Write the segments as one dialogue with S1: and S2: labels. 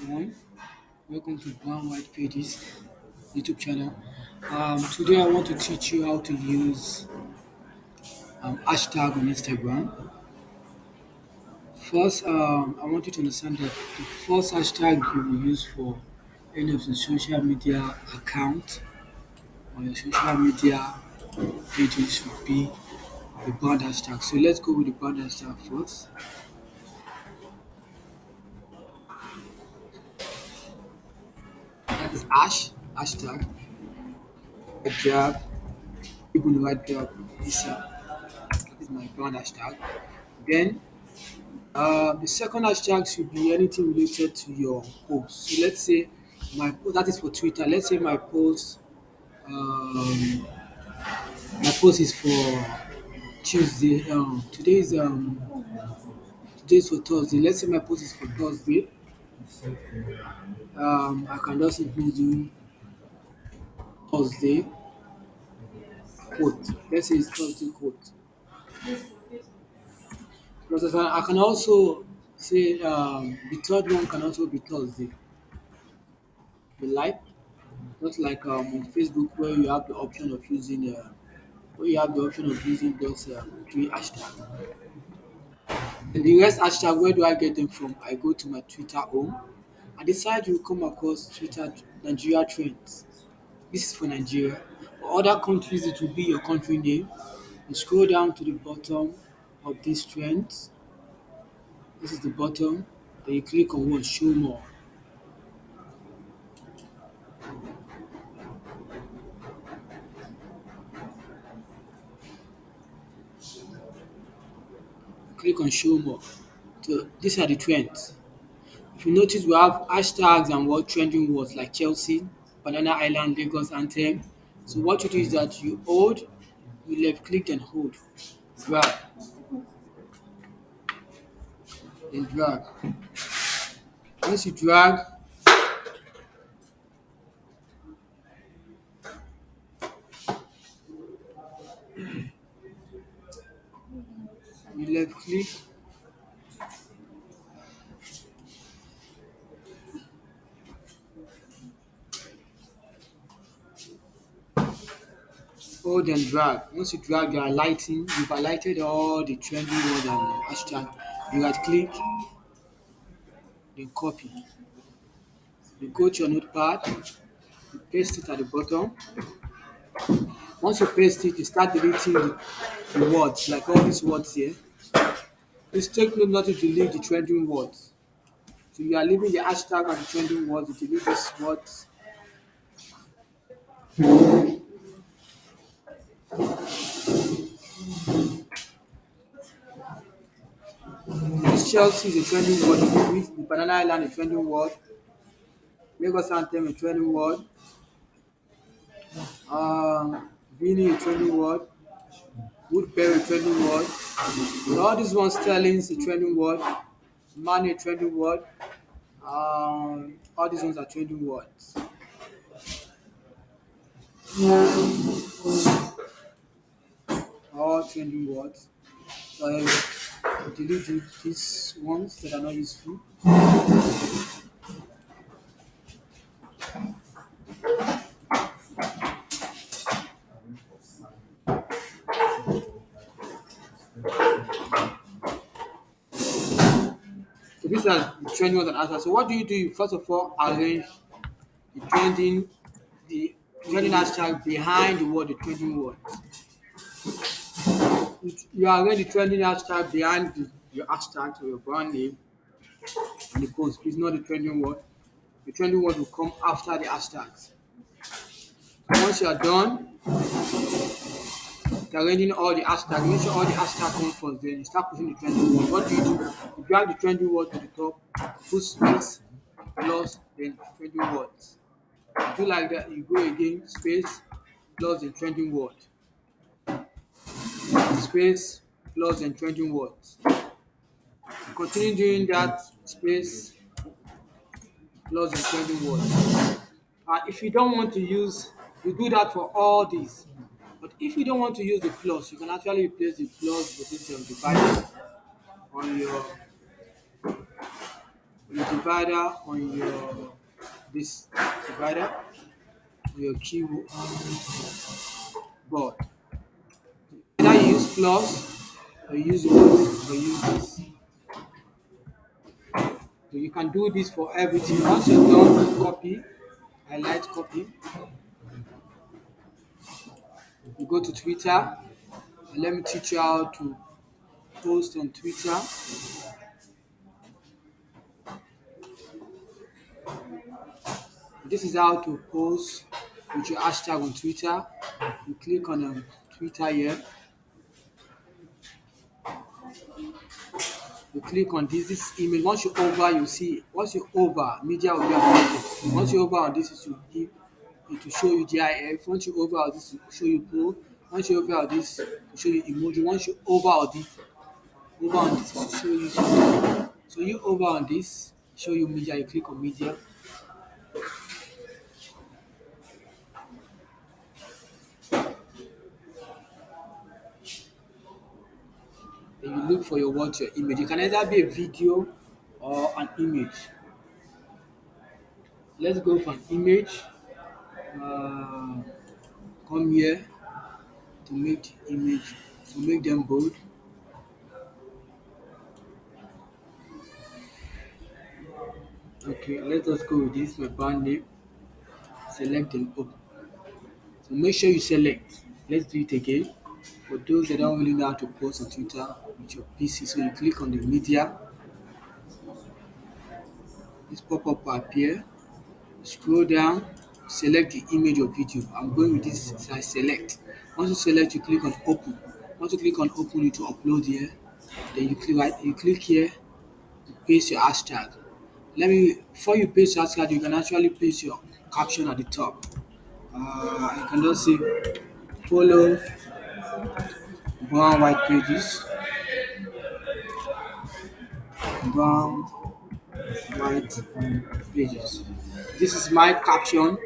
S1: everyone. Welcome to Brown White Pages YouTube channel. Today I want to teach you how to use hashtag on Instagram. First, I want you to understand that the first hashtag you will use for any of the social media account or your social media pages should be the brand hashtag. So let's go with the brand hashtag first. That is hashtag, a job, people the right job, that is my brand hashtag. Then the second hashtag should be anything related to your post. So let's say that is for Twitter. Let's say um, my post is for Tuesday. Today's for Thursday. Let's say my post is for Thursday. I can just simply do Thursday quote. Let's say it's Thursday quote. Because I can also say the third one can also be Thursday. The like, not like on Facebook where you have the option of using those three hashtags. And the rest hashtag, where do I get them from? I go to my Twitter home. I decide you come across Twitter Nigeria trends. This is for Nigeria. For other countries, it will be your country name. You scroll down to the bottom of these trends. This is the bottom. Then you click on what? Show more. Click on show more. So these are the trends. If you notice, we have hashtags and what trending words like Chelsea, Banana Island, Lagos Anthem. So what you do is that you left click and hold, drag, then drag. Once you drag, you left click, hold and drag. Once you drag, you've highlighted all the trending words and the hashtag. You right click, then copy. You go to your notepad, you paste it at the bottom. Once you paste it, you start deleting the words, like all these words here. Please take note not to delete the trending words. So you are leaving the hashtag and the trending words, you delete these words. This Chelsea is a trending word, you delete the Banana Island a trending word, Lagos Anthem a trending word, Vinny a trending word, Woodberry a trending word. So all these ones Sterling's a trending word, Money a trending word, all these ones are trending words. All trending words. So I delete these ones that are not useful. So these are the trending words and answers. So what do? You first of all arrange the trending hashtag behind the word, the trending word. You arrange the trending hashtag behind your hashtag, so your brand name and the post. It's not the trending word. The trending word will come after the hashtags. So once you are done arranging all the hashtags, make sure all the hashtags come first. Then you start putting the trending word. What do? You drag the trending word to the top, put space, plus then trending words. You do like that, you go again, space, plus the trending word, space, plus the trending words. Continue doing that, space, plus the trending words. If you don't want to use, you do that for all these. But if you don't want to use the plus, you can actually replace the plus with this divided on your divider on your this divider on your keyboard. Either you use plus or you use what or use this. So you can do this for everything. Once you're done, copy, highlight, copy. You go to Twitter. Let me teach you how to post on Twitter. This is how to post with your hashtag on Twitter. You click on Twitter here. You click on this image. Once you over, you see. Once you over, media will be available. Once you over on this, it will show you GIF. Once you over on this, it will show you poll. Once you over on this, it will show you emoji. Once you over on this, it will show you. So you over on this, show you media. You click on media. Then you look for your image. It can either be a video or an image. Let's go for an image. Uh, Come here to make the image to make them bold. Okay, let us go with this. My brand name. Select and open. So make sure you select. Let's do it again. For those that don't really know how to post on Twitter with your PC, so you click on the media. This pop-up will appear. Scroll down, select the image or video. I'm going with this size select. Once you select, you click on open. Once you click on open, it will upload here. Then you click here, paste your hashtag. Before you paste your hashtag, you can actually paste your caption at the top. You can just say follow brown white pages, brown white pages. This is my caption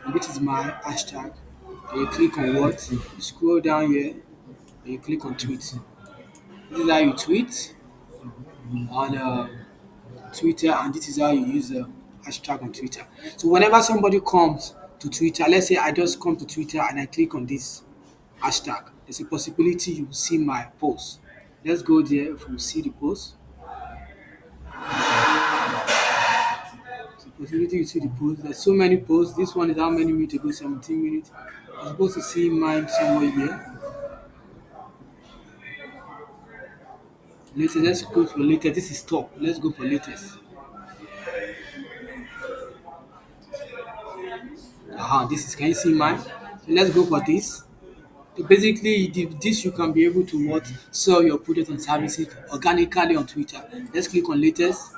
S1: and this is my hashtag. Then you click on what? You scroll down here and you click on tweet. This is how you tweet on Twitter, and this is how you use the hashtag on Twitter. So whenever somebody comes to Twitter, let's say I just come to Twitter and I click on this hashtag, there's a possibility you will see my post. Let's go there if you see the post. There's a possibility you see the post. There's so many posts. This one is how many minutes ago? 17 minutes. I'm supposed to see mine somewhere here. Later, let's go for later. This is top. Let's go for latest. This is, can you see mine? So let's go for this. So basically, this you can be able to what sell your product and services organically on Twitter. Let's click on latest.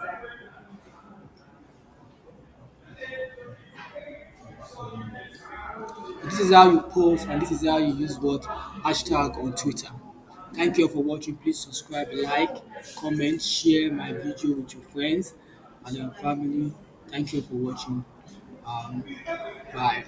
S1: This is how you post and this is how you use what hashtag on Twitter. Thank you for watching. Please subscribe, like, comment, share my video with your friends and your family. Thank you for watching. Um, Bye.